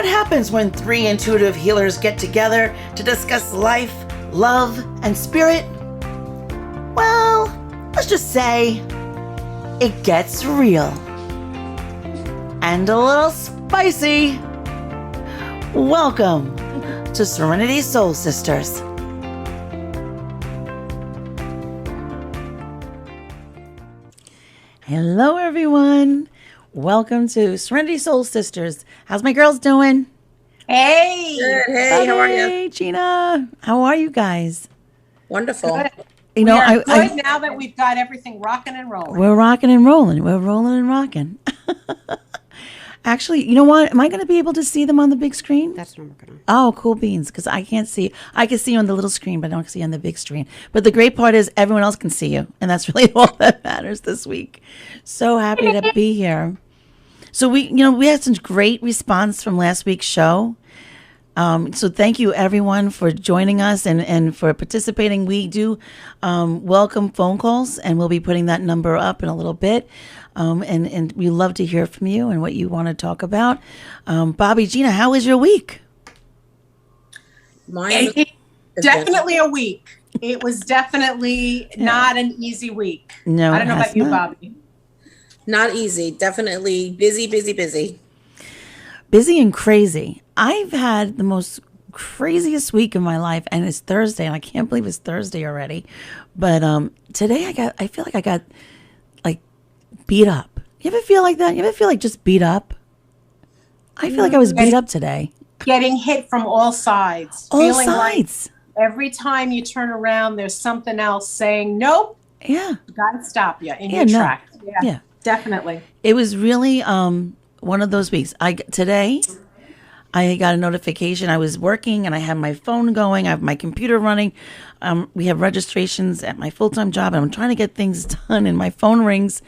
What happens when three intuitive healers get together to discuss life, love, and spirit? Well, let's just say it gets real. And a little spicy. Welcome to Serenity Soul Sisters. Hello, everyone. Welcome to Serenity Soul Sisters. How's my girls doing? Hey. Good. Hey, how are you? Hey, Gina. How are you guys? Wonderful. Good. You know, we are good now that we've got everything rocking and rolling. We're rocking and rolling. We're rolling and rocking. Actually, you know what? Am I going to be able to see them on the big screen? That's what I'm working on. Oh, cool beans. Because I can't see. I can see you on the little screen, but I don't see you on the big screen. But the great part is everyone else can see you. And that's really all that matters this week. So happy to be here. So we had some great response from last week's show. So thank you everyone for joining us and for participating. We do welcome phone calls, and we'll be putting that number up in a little bit. And we love to hear from you and what you want to talk about. Bobby, Gina, how was your week? Definitely a week. It was definitely not an easy week. No, I don't know about you, Bobby. Not easy. Definitely busy. Busy and crazy. I've had the most craziest week of my life, and it's Thursday, and I can't believe it's Thursday already. But today I feel like I got beat up. You ever feel like that? You ever feel like just beat up? I feel like I was beat up today. Getting hit from all sides. All sides. Like every time you turn around, there's something else saying, nope. Yeah. Gotta stop you in your tracks. Yeah. Definitely. It was really one of those weeks. Today I got a notification. I was working and I had my phone going. I have my computer running. We have registrations at my full-time job, and I'm trying to get things done, and my phone rings,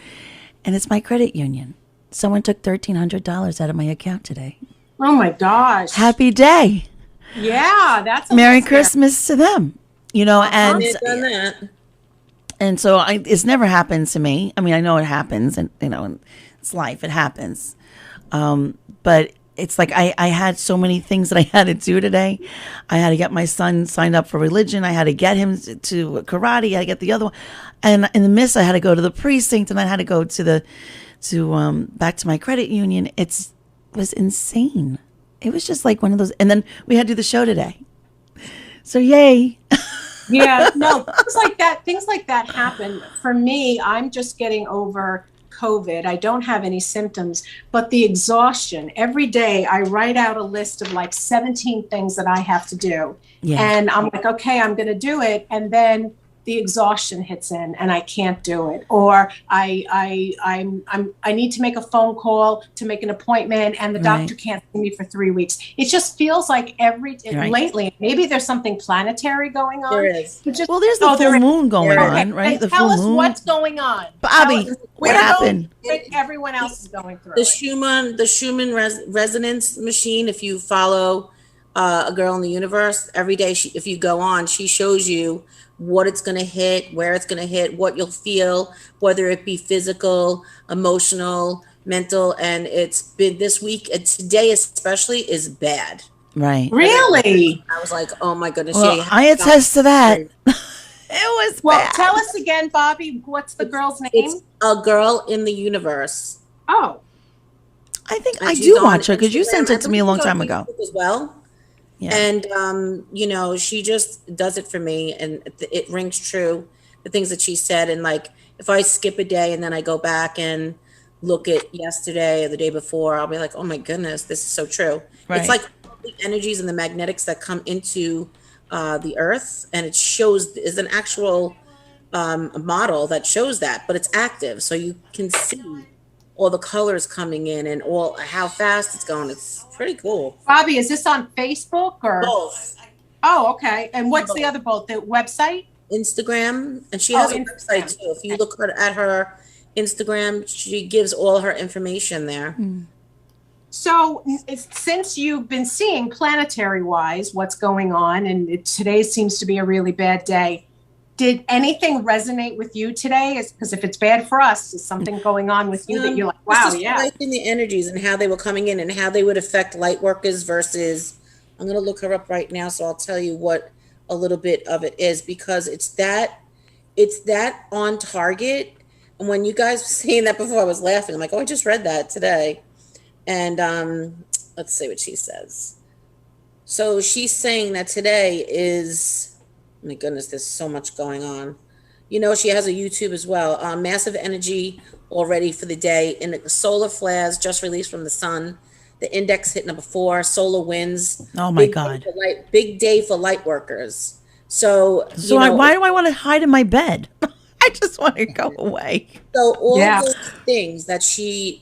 and it's my credit union. Someone took $1,300 out of my account today. Oh my gosh. Happy day. Yeah, that's Merry Christmas to them. And Done that. and so it's never happened to me. I mean, I know it happens, and it's life. It happens. But it's like I had so many things that I had to do today. I had to get my son signed up for religion. I had to get him to karate. I had to get the other one. And in the midst, I had to go to the precinct, and I had to go to back to my credit union. It was insane. It was just like one of those. And then we had to do the show today. So yay. Yeah, no, things like that happen. For me, I'm just getting over COVID. I don't have any symptoms, but the exhaustion. Every day I write out a list of like 17 things that I have to do. Yeah. And I'm like, okay, I'm going to do it. And then the exhaustion hits in and I can't do it. Or I need to make a phone call to make an appointment, and the doctor can't see me for 3 weeks. It just feels like lately, maybe there's something planetary going on. There is. There's the full moon going on, right? And tell us what's going on. Bobby, what happened? Everyone else is going through the Schumann resonance machine. If you follow a girl in the universe, every day if you go on, she shows you what it's going to hit, where it's going to hit, what you'll feel, whether it be physical, emotional, mental. And it's been this week, and today especially, is bad. Right. Really? I was like, oh my goodness. Well, I attest to that. It was bad. Tell us again, Bobby, what's the girl's name? It's a girl in the universe. Oh. I think I do watch her, because you sent it to me a long time ago. As well. Yeah. And, she just does it for me, and it rings true, the things that she said. And like, if I skip a day and then I go back and look at yesterday or the day before, I'll be like, oh my goodness, this is so true. Right. It's like the energies and the magnetics that come into the earth, and it is an actual model that shows that, but it's active. So you can see all the colors coming in and how fast it's going. It's pretty cool. Bobby, is this on Facebook or both? Oh, okay. And what's the other both? The website? Instagram. And she has a website too. If you look at her Instagram, she gives all her information there. So since you've been seeing planetary wise what's going on, and today seems to be a really bad day, did anything resonate with you today? Because if it's bad for us, is something going on with you that you're like, wow, just yeah. liking the energies and how they were coming in and how they would affect light workers versus, I'm going to look her up right now. So I'll tell you what a little bit of it is, because it's that on target. And when you guys were saying that before, I was laughing. I'm like, oh, I just read that today. And let's see what she says. So she's saying that today is, oh my goodness, there's so much going on. You know, she has a YouTube as well. Massive energy already for the day. And the solar flares just released from the sun. The index hit number 4. Solar winds. Oh my God! Big day for light workers. So why do I want to hide in my bed? I just want to go away. So all those things that she,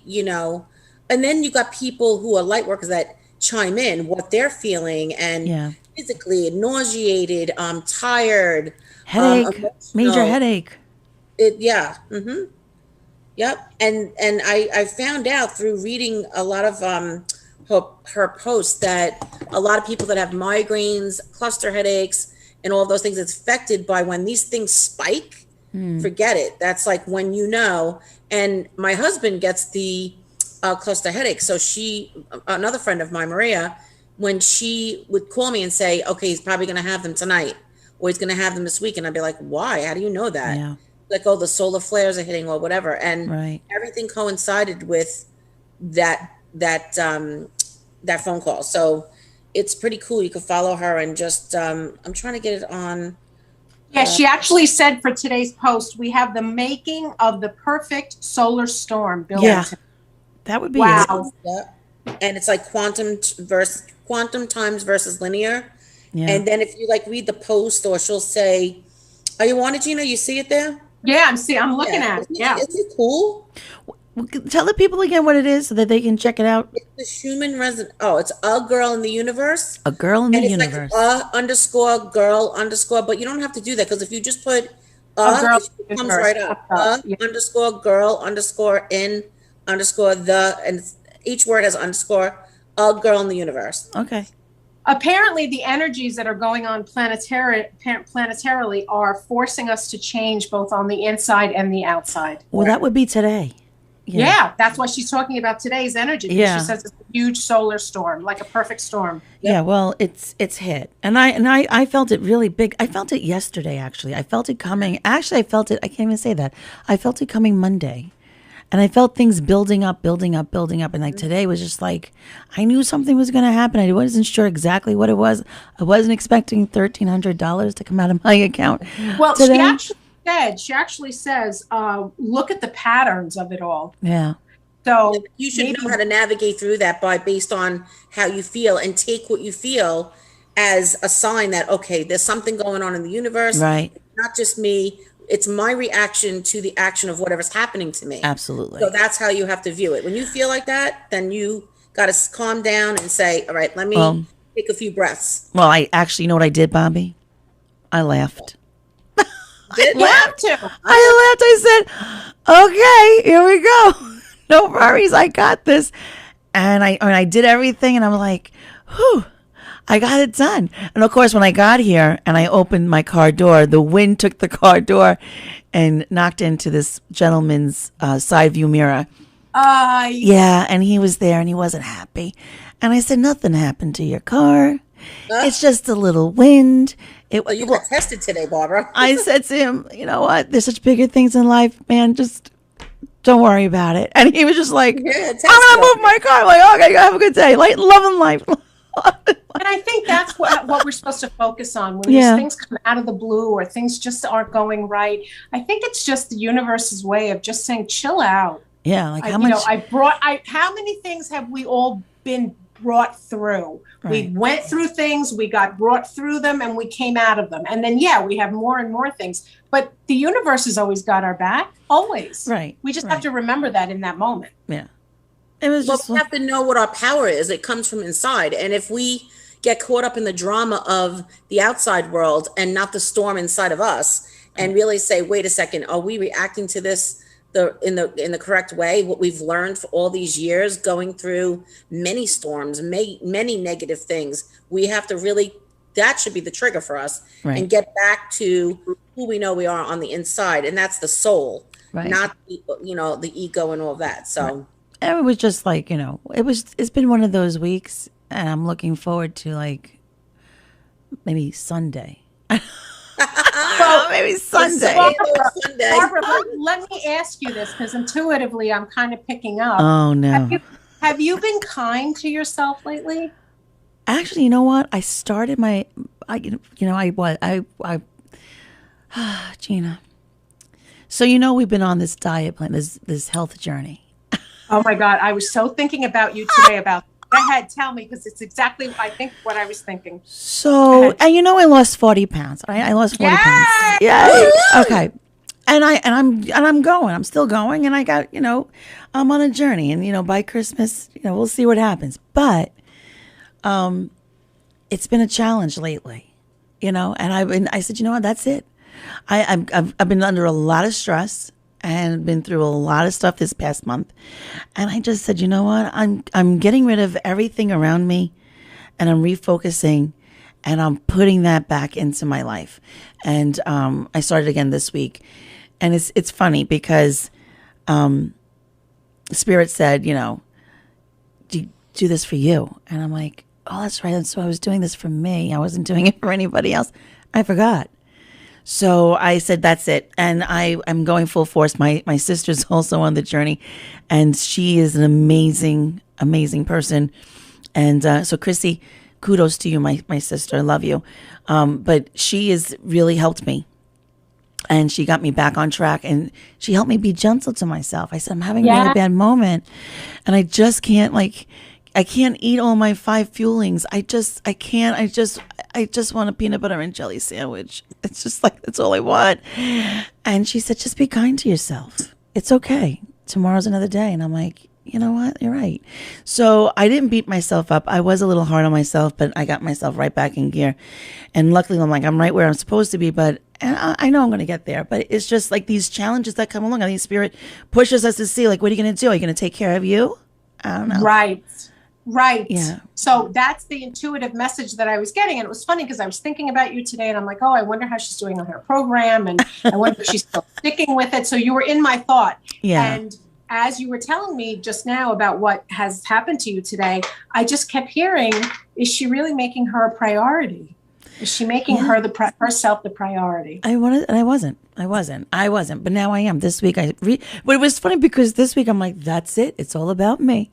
and then you got people who are light workers that chime in what they're feeling and physically nauseated, tired, headache, major headache. Yep. And I found out through reading a lot of her posts that a lot of people that have migraines, cluster headaches, and all those things, it's affected by when these things spike. Forget it. That's like when and my husband gets the cluster headache. So another friend of mine, Maria, when she would call me and say, okay, he's probably going to have them tonight or he's going to have them this week. And I'd be like, why? How do you know that? Yeah. Like, oh, the solar flares are hitting or whatever. And everything coincided with that phone call. So it's pretty cool. You can follow her and just, I'm trying to get it on. Yeah, she actually said for today's post, we have the making of the perfect solar storm. Bill Anthony. That would be wow. Yeah. And it's like quantum times versus linear. Yeah. And then if you read the post, or she'll say, "Are you on it, Gina? You see it there?" Yeah, I'm looking at it. Yeah. Isn't it cool? Tell the people again what it is so that they can check it out. It's the Schumann resonance. Oh, it's a girl in the universe. A girl in the universe. Like _ girl _ but you don't have to do that, because if you just put girl, it comes right up. _ girl _ in _ the, and each word has _ a girl in the universe. Okay. Apparently, the energies that are going on planetarily are forcing us to change both on the inside and the outside. Well, that would be today. Yeah, that's what she's talking about, today's energy. Yeah. She says it's a huge solar storm, like a perfect storm. Yep. Yeah, well, it's hit. And I felt it really big. I felt it yesterday, actually. I felt it coming. Actually, I felt it, I can't even say that. I felt it coming Monday. And I felt things building up. And today was just like, I knew something was going to happen. I wasn't sure exactly what it was. I wasn't expecting $1,300 to come out of my account. Well, today. She actually says, look at the patterns of it all. Yeah. So you should know how to navigate through that based on how you feel, and take what you feel as a sign that, okay, there's something going on in the universe. Right. It's not just me. It's my reaction to the action of whatever's happening to me. Absolutely. So that's how you have to view it. When you feel like that, then you got to calm down and say, all right, let me take a few breaths. Well, I actually, you know what I did, Bobby? I laughed. I laughed. I said, okay, here we go. No worries. I got this. And I did everything, and I'm like, whew, I got it done. And of course, when I got here and I opened my car door, the wind took the car door and knocked into this gentleman's side view mirror. Yeah, and he was there and he wasn't happy. And I said, nothing happened to your car. It's just a little wind. You got tested today, Barbara. I said to him, you know what? There's such bigger things in life, man. Just don't worry about it. And he was just like, I'm going to move my car. I'm like, okay, have a good day. Love and life. And I think that's what we're supposed to focus on when these things come out of the blue or things just aren't going right. I think it's just the universe's way of just saying, chill out. Yeah. Like how many things have we all been brought through? Right. We went through things, we got brought through them, and we came out of them. And then, we have more and more things. But the universe has always got our back, always. Right. We just have to remember that in that moment. Yeah. We have to know what our power is. It comes from inside. And if we get caught up in the drama of the outside world and not the storm inside of us, and really say, wait a second, are we reacting to this in the correct way? What we've learned for all these years, going through many storms, many negative things, we have to really that should be the trigger for us, Right. and get back to who we know we are on the inside, and that's the soul, Right. not the ego and all that. So And it was just like, it's been one of those weeks, and I'm looking forward to like maybe Sunday. Maybe Sunday. Barbara, let me ask you this, because intuitively I'm kind of picking up. Oh no. Have you been kind to yourself lately? Actually, you know what? I started Gina. So we've been on this diet plan, this health journey. Oh my God, I was so thinking about you today about. Go ahead, tell me, because it's exactly what I was thinking. So, and I lost 40 pounds. I lost 40 pounds. Yeah. Okay. And I'm going. I'm still going, and I got I'm on a journey, and by Christmas, we'll see what happens. But it's been a challenge lately, and I said, what, that's it. I've been under a lot of stress and been through a lot of stuff this past month, and I just said, what, I'm getting rid of everything around me, and I'm refocusing, and I'm putting that back into my life. And I started again this week, and it's funny because Spirit said, do this for you, and I'm like, oh, that's right. And so I was doing this for me. I wasn't doing it for anybody else. I forgot. So I said, that's it. And I'm going full force. My sister's also on the journey, and she is an amazing, amazing person. And so Chrissy, kudos to you, my sister. I love you. But she has really helped me. And she got me back on track, and she helped me be gentle to myself. I said, I'm having a really bad moment, and I just can't I can't eat all my 5 fuelings. I can't. I just want a peanut butter and jelly sandwich. It's just like, that's all I want. And she said, just be kind to yourself. It's okay. Tomorrow's another day. And I'm like, you know what? You're right. So I didn't beat myself up. I was a little hard on myself, but I got myself right back in gear. And luckily, I'm right where I'm supposed to be, but and I know I'm going to get there. But it's just like these challenges that come along. I think Spirit pushes us to see, like, what are you going to do? Are you going to take care of you? I don't know. Right. Yeah. So that's the intuitive message that I was getting. And it was funny because I was thinking about you today, and I'm like, oh, I wonder how she's doing on her program. And I wonder if she's still sticking with it. So you were in my thought. Yeah. And as you were telling me just now about what has happened to you today, I just kept hearing, is she really making her a priority? Is she making herself the priority? I wasn't. But now I am. This week, but it was funny because this week I'm like, that's it. It's all about me.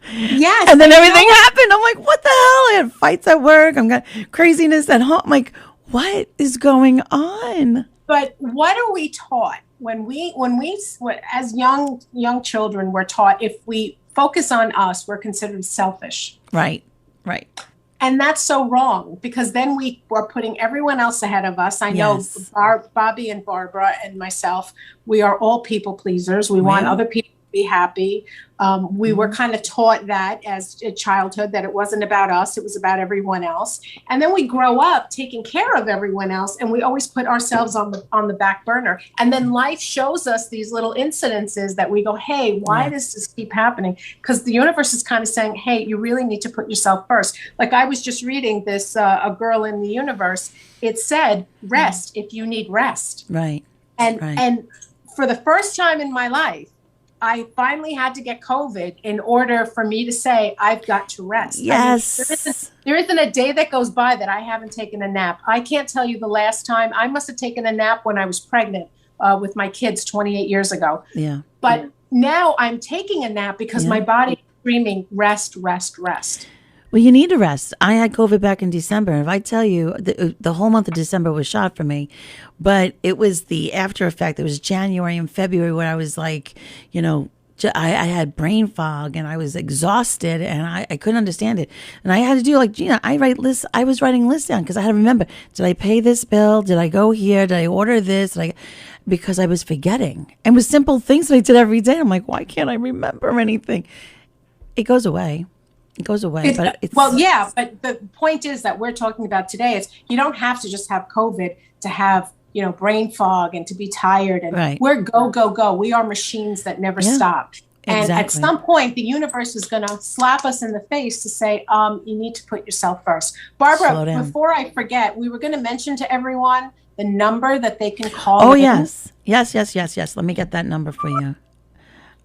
Yes. And then everything happened. I'm like, what the hell? I had fights at work. I'm got craziness at home. I'm like, what is going on? But what are we taught when we as young children, we're taught if we focus on us, we're considered selfish. Right. And that's so wrong, because then we are putting everyone else ahead of us. I know Bobby and Barbara and myself, we are all people pleasers. We want other people to be happy. We were kind of taught that as a childhood, that it wasn't about us, it was about everyone else. And then we grow up taking care of everyone else, and we always put ourselves on the back burner. And then life shows us these little incidences that we go, hey, why does this keep happening? Because the universe is kind of saying, hey, you really need to put yourself first. Like I was just reading this, A Girl in the Universe. It said, rest if you need rest. Right. And for the first time in my life, I finally had to get COVID in order for me to say, I've got to rest. Yes. I mean, there isn't a day that goes by that I haven't taken a nap. I can't tell you the last time. I must have taken a nap when I was pregnant with my kids 28 years ago. Yeah. But now I'm taking a nap because my body is screaming, rest, rest, rest. Well, you need to rest. I had COVID back in December. If I tell you, the whole month of December was shot for me, but it was the after effect. It was January and February where I was like, I had brain fog and I was exhausted and I couldn't understand it. And I had to do, like, Gina, I was writing lists down because I had to remember, did I pay this bill? Did I go here? Did I order this? Because I was forgetting. And with simple things that I did every day, I'm like, why can't I remember anything? It goes away. But it's but the point is that we're talking about today is you don't have to just have COVID to have, brain fog and to be tired. And we're go. We are machines that never stop. And at Exactly. some point, the universe is going to slap us in the face to say, you need to put yourself first. Barbara, Slow down. before I forget, we were going to mention to everyone the number that they can call. Oh, yes. Yes. Let me get that number for you.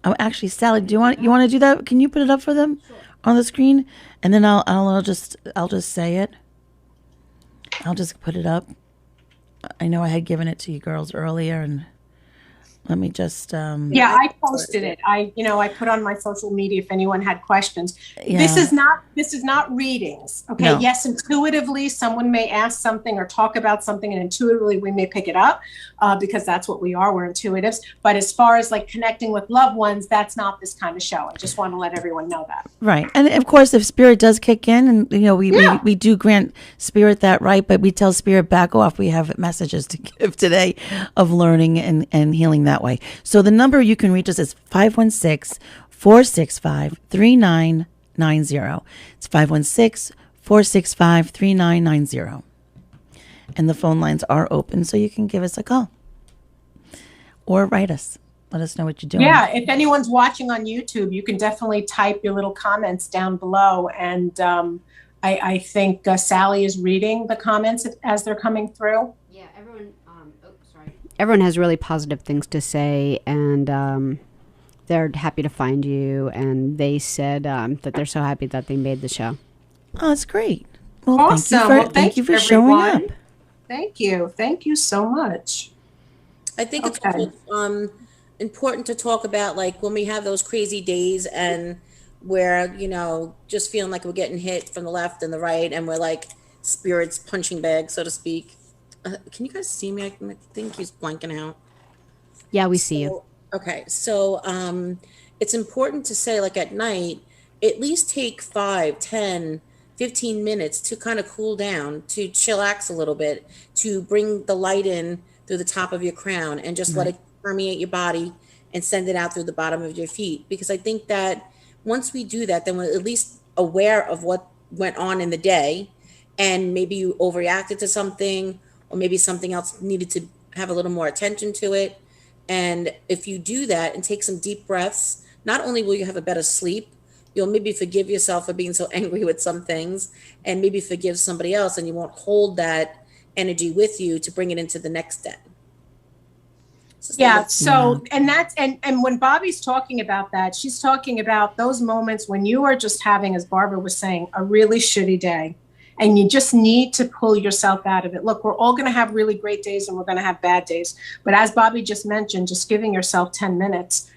Oh, actually, Sally, do you want to do that? Can you put it up for them on the screen? And then I'll just say it. I'll just put it up. I know I had given it to you girls earlier, and let me just Yeah, I posted it. I put on my social media if anyone had questions. Yeah. This is not readings. Okay. No. Yes, intuitively someone may ask something or talk about something, and intuitively we may pick it up because that's what we are. We're intuitives. But as far as like connecting with loved ones, that's not this kind of show. I just want to let everyone know that. Right. And of course, if spirit does kick in, and we do grant spirit that right, but we tell spirit back off. We have messages to give today of learning and healing that way. So the number you can reach us is 516-465-3990. It's 516-465-3990. And the phone lines are open, so you can give us a call or write us. Let us know what you're doing. Yeah, if anyone's watching on YouTube, you can definitely type your little comments down below. And I think Sally is reading the comments as they're coming through. Yeah, everyone has really positive things to say, and they're happy to find you. And they said that they're so happy that they made the show. Oh, that's great. Well, Awesome. thank you for showing up. Thank you so much. I think it's important to talk about, like, when we have those crazy days and we're, just feeling like we're getting hit from the left and the right, and we're like spirits punching bags, so to speak. Can you guys see me? I think he's blanking out. Yeah, we see you. Okay, so it's important to say, like, at night, at least take 5, 10, 15 minutes to kind of cool down, to chillax a little bit, to bring the light in through the top of your crown and just let it permeate your body and send it out through the bottom of your feet. Because I think that once we do that, then we're at least aware of what went on in the day, and maybe you overreacted to something, or maybe something else needed to have a little more attention to it. And if you do that and take some deep breaths, not only will you have a better sleep, you'll maybe forgive yourself for being so angry with some things, and maybe forgive somebody else, and you won't hold that energy with you to bring it into the next day. Yeah. So, and when Bobby's talking about that, she's talking about those moments when you are just having, as Barbara was saying, a really shitty day, and you just need to pull yourself out of it. Look, we're all going to have really great days and we're going to have bad days. But as Bobby just mentioned, just giving yourself 10 minutes,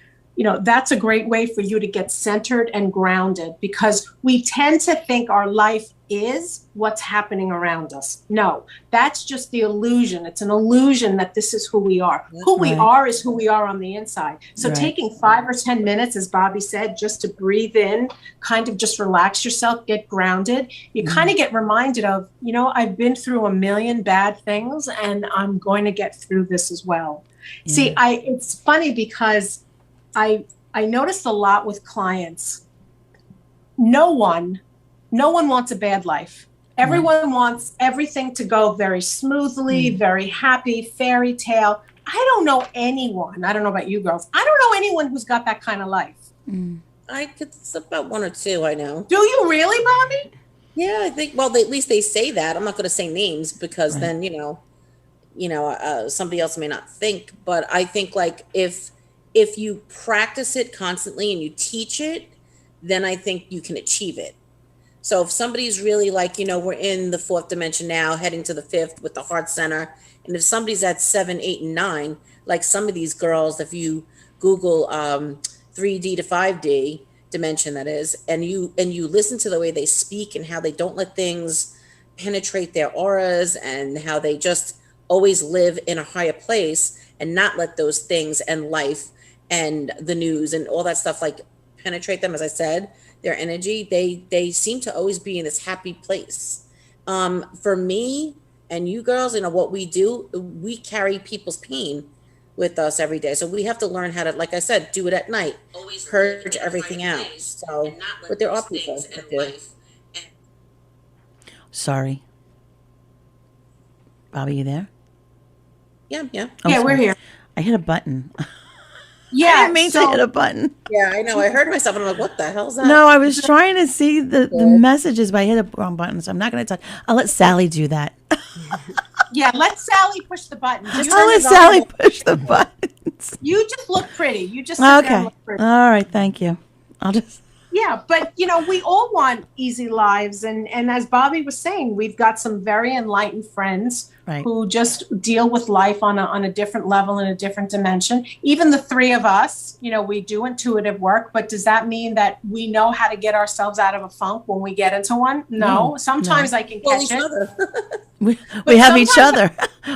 that's a great way for you to get centered and grounded, because we tend to think our life is what's happening around us. No, that's just the illusion. It's an illusion that this is who we are. Who we are is who we are on the inside. So taking 5 or 10 minutes, as Bobby said, just to breathe in, kind of just relax yourself, get grounded. You kind of get reminded of, I've been through a million bad things and I'm going to get through this as well. See, it's funny because I noticed a lot with clients. No one wants a bad life. Everyone wants everything to go very smoothly, very happy, fairy tale. I don't know anyone. I don't know about you girls. I don't know anyone who's got that kind of life. It's about 1 or 2 I know. Do you really, Bobby? Yeah, I think, well, at least they say that. I'm not going to say names because then, somebody else may not think. But I think, like, if you practice it constantly and you teach it, then I think you can achieve it. So if somebody's really like, we're in the 4th dimension now, heading to the 5th with the heart center. And if somebody's at 7, 8, and 9, like some of these girls, if you Google 3D to 5D dimension, that is, and you listen to the way they speak and how they don't let things penetrate their auras, and how they just always live in a higher place and not let those things and life and the news and all that stuff like penetrate them, as I said, their energy, they seem to always be in this happy place. For me and you girls, what we do, we carry people's pain with us every day. So we have to learn how to, like I said, do it at night, always purge everything out. So, but there are people that do. Sorry. Bobby, you there? Yeah. Yeah, we're here. I hit a button. Yeah. I didn't mean to hit a button. Yeah, I know. I heard myself and I'm like, what the hell's that? No, I was trying to see the messages, but I hit a wrong button, so I'm not going to touch. I'll let Sally do that. Yeah, let Sally push the button. I'll let Sally push the buttons. You just look pretty. You just sit there and Okay. look pretty. All right. Thank you. I'll just. Yeah, but we all want easy lives, and as Bobby was saying, we've got some very enlightened friends who just deal with life on a different level, in a different dimension. Even the three of us, we do intuitive work, but does that mean that we know how to get ourselves out of a funk when we get into one? No. Sometimes I can catch it. We have each other.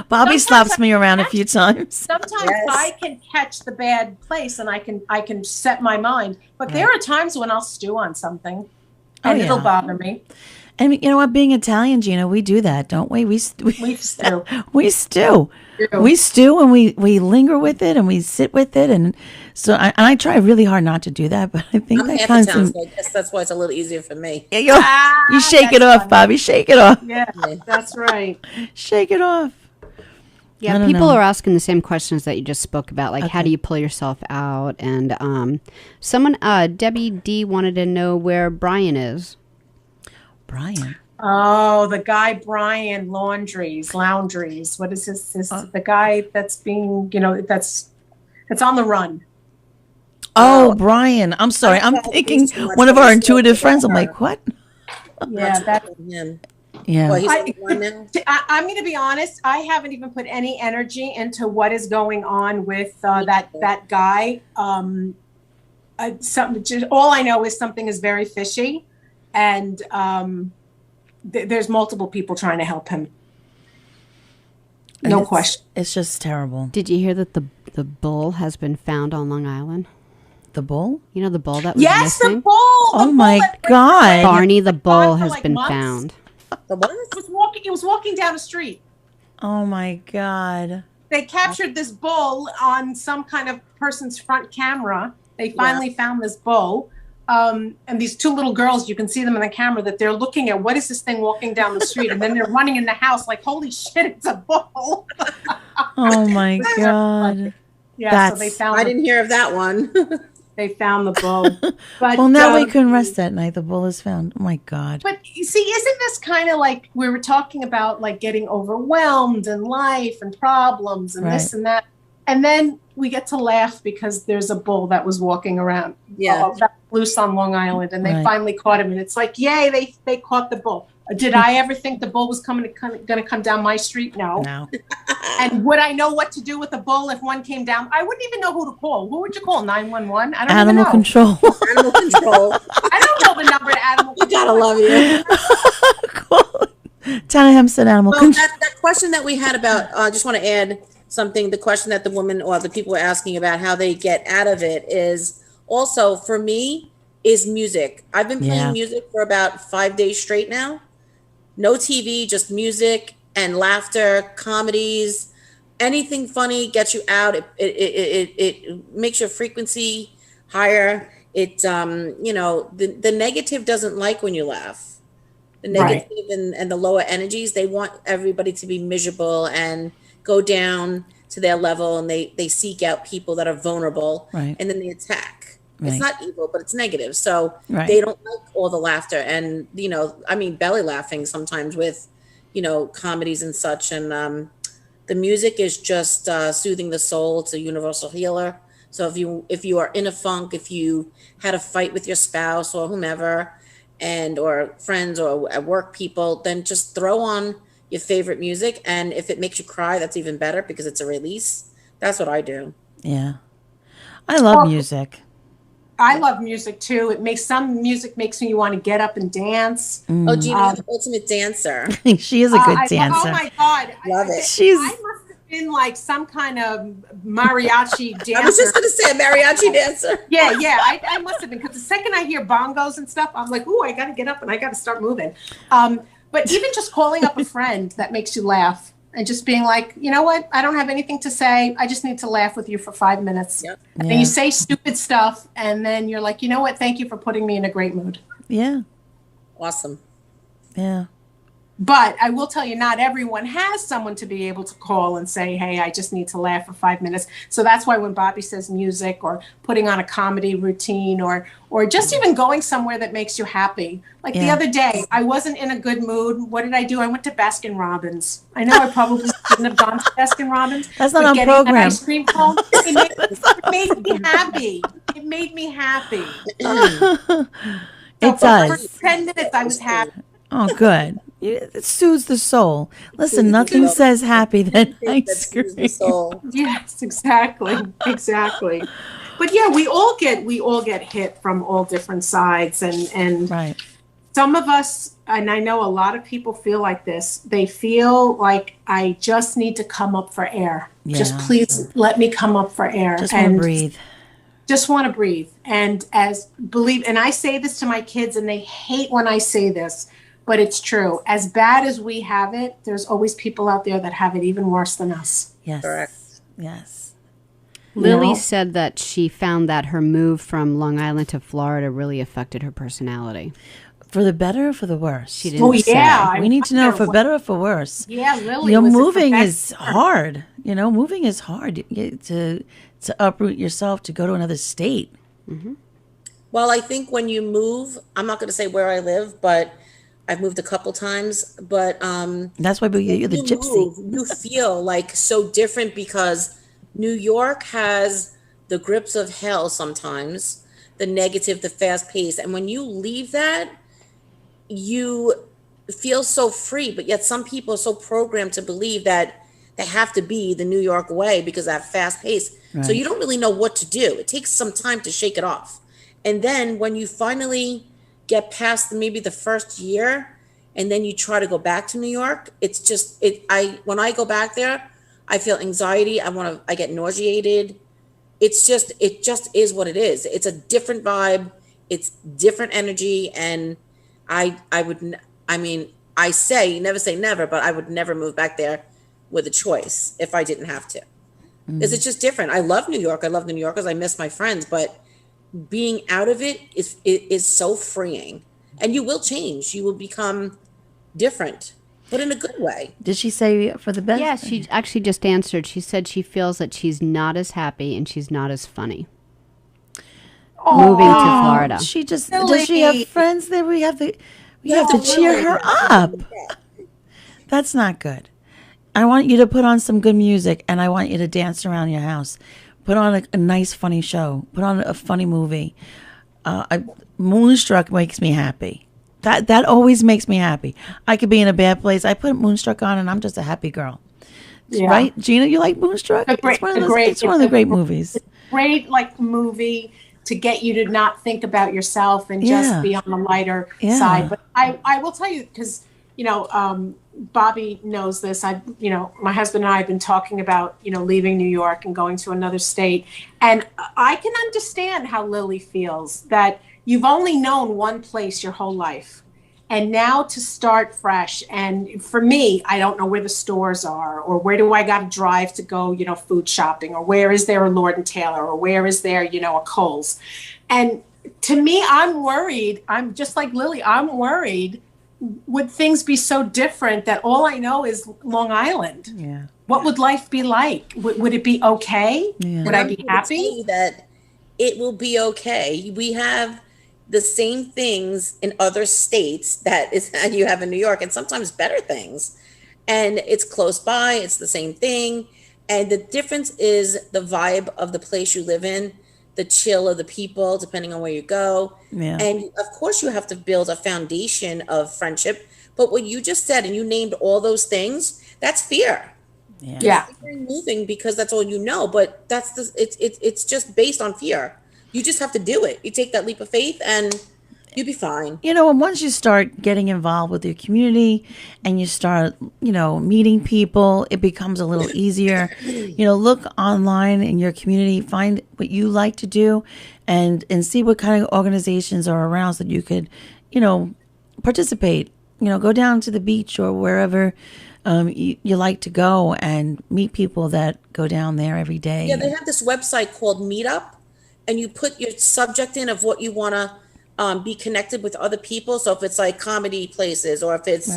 Bobby slaps me around a few times. Sometimes I can catch the bad place, and I can set my mind. But there are times when I'll stew on something, and it'll bother me. And you know what? Being Italian, Gina, we do that, don't we? We stew. We stew. We stew, and we linger with it, and we sit with it, and so I try really hard not to do that, but I think that comes in. So I guess that's why it's a little easier for me. You shake it off, Bobby. Shake it off. Yeah, that's right. Shake it off. Yeah, people are asking the same questions that you just spoke about, like how do you pull yourself out? And someone, Debbie D, wanted to know where Brian is. Brian? Oh, the guy Brian Laundries. What is this? The guy that's being, that's on the run. Oh, Brian. I'm sorry. I'm thinking one of our intuitive friends. I'm like, what? Yeah, that's him. Yeah. Well, I'm going to be honest. I haven't even put any energy into what is going on with that guy. All I know is something is very fishy, and there's multiple people trying to help him. No question. It's just terrible. Did you hear that the bull has been found on Long Island? The bull? You know the bull that was missing? The bull. Oh my God. Barney the bull has been found. The what? He was walking down the street. Oh my God. They captured this bull on some kind of person's front camera. They finally found this bull. And these two little girls, you can see them in the camera, that they're looking at what is this thing walking down the street, and then they're running in the house like, holy shit, it's a bull. Oh my God. Yeah, so they found I didn't hear of that one. They found the bull. But, well, now we can rest that night. The bull is found. Oh my God. But you see, isn't this kind of like we were talking about, like getting overwhelmed in life and problems and this and that, and then we get to laugh because there's a bull that was walking around, that loose on Long Island, and they finally caught him, and it's like, yay, they caught the bull. Did I ever think the bull was going to come down my street? No. And would I know what to do with a bull if one came down? I wouldn't even know who to call. Who would you call? 911? I don't even know. Animal control. Animal control. I don't know the number to animal control. Gotta love you. Cool. Tanahem said animal control. That question that we had about, I just want to add something. The question that the woman or the people were asking about how they get out of it is also, for me, is music. I've been playing music for about 5 days straight now. No TV, just music and laughter, comedies, anything funny gets you out. It makes your frequency higher. It, the negative doesn't like when you laugh. The negative and the lower energies, they want everybody to be miserable and go down to their level, and they seek out people that are vulnerable, and then they attack. It's not evil, but it's negative. So they don't like all the laughter and, belly laughing sometimes with, comedies and such. And the music is just soothing the soul. It's a universal healer. So if you are in a funk, if you had a fight with your spouse or whomever, or friends or at work people, then just throw on your favorite music. And if it makes you cry, that's even better because it's a release. That's what I do. Yeah. I love music. I love music too. Some music makes me want to get up and dance. Oh, Gina's the ultimate dancer. She is a good dancer. Oh my God. Love it. I must have been like some kind of mariachi dancer. I was just going to say a mariachi dancer. Yeah. I must have been, because the second I hear bongos and stuff, I'm like, ooh, I got to get up and I got to start moving. But even just calling up a friend that makes you laugh and just being like, you know what? I don't have anything to say. I just need to laugh with you for 5 minutes. Yep. And then you say stupid stuff. And then you're like, you know what? Thank you for putting me in a great mood. Yeah. Awesome. Yeah. But I will tell you, not everyone has someone to be able to call and say, hey, I just need to laugh for 5 minutes. So that's why when Bobby says music or putting on a comedy routine or just even going somewhere that makes you happy. Like the other day, I wasn't in a good mood. What did I do? I went to Baskin Robbins. I know I probably shouldn't have gone to Baskin Robbins. That's not on program. That ice cream cone, it made me happy. It made me happy. It does. For 10 minutes, I was happy. Oh, good. It soothes the soul. Listen, nothing says happy than ice cream. Yes, exactly. But yeah, we all get hit from all different sides, and right. Some of us, and I know a lot of people feel like this. They feel like I just need to come up for air. Yeah. Just please let me come up for air. Just want to breathe. Just want to breathe. And and I say this to my kids, and they hate when I say this. But it's true. As bad as we have it, there's always people out there that have it even worse than us. Yes. Correct. Yes. Lily said that she found that her move from Long Island to Florida really affected her personality. For the better or for the worse? She didn't say. We need to know for better or for worse. Yeah, Lily. Moving is hard. Moving is hard to uproot yourself, to go to another state. Mm-hmm. Well, I think when you move, I'm not going to say where I live, but I've moved a couple times, but that's why you're the gypsy. You feel like so different because New York has the grips of hell sometimes, the negative, the fast pace. And when you leave that, you feel so free, but yet some people are so programmed to believe that they have to be the New York way because of that fast pace. Right. So you don't really know what to do. It takes some time to shake it off. And then when you finally get past maybe the first year and then you try to go back to New York, it's just when I go back there, I feel anxiety. I get nauseated. It just is what it is. It's a different vibe. It's different energy. And I say never say never, but I would never move back there with a choice if I didn't have to. Because it's just different. I love New York. I love the New Yorkers. I miss my friends, but being out of it is so freeing. And you will change. You will become different, but in a good way. Did she say for the best? Yeah, she actually just answered. She said she feels that she's not as happy and she's not as funny. Moving to Florida. Does she have friends there? We have to cheer her up. That's not good. I want you to put on some good music and I want you to dance around your house. Put on a nice, funny show. Put on a funny movie. Moonstruck makes me happy. That always makes me happy. I could be in a bad place. I put Moonstruck on and I'm just a happy girl. Yeah. Right? Gina, you like Moonstruck? It's one of the great movies. It's a great movie to get you to not think about yourself and just be on the lighter side. But I will tell you, because, Bobby knows this. My husband and I have been talking about, leaving New York and going to another state. And I can understand how Lily feels, that you've only known one place your whole life. And now to start fresh. And for me, I don't know where the stores are, or where do I got to drive to go, food shopping, or where is there a Lord and Taylor, or where is there, a Kohl's. And to me, I'm worried. I'm just like Lily. I'm worried. Would things be so different that all I know is Long Island? Yeah. What would life be like? Would it be okay? Yeah. Would I be happy? That it will be okay. We have the same things in other states that you have in New York, and sometimes better things. And it's close by. It's the same thing. And the difference is the vibe of the place you live in, the chill of the people, depending on where you go. Yeah. And of course you have to build a foundation of friendship. But what you just said, and you named all those things, that's fear. Yeah. You're moving because that's all you know. But it's just based on fear. You just have to do it. You take that leap of faith and you'll be fine. And once you start getting involved with your community and you start, meeting people, it becomes a little easier. Look online in your community, find what you like to do and see what kind of organizations are around so that you could, participate. Go down to the beach or wherever you like to go and meet people that go down there every day. Yeah, they have this website called Meetup, and you put your subject in of what you want to be connected with other people. So if it's like comedy places, or if it's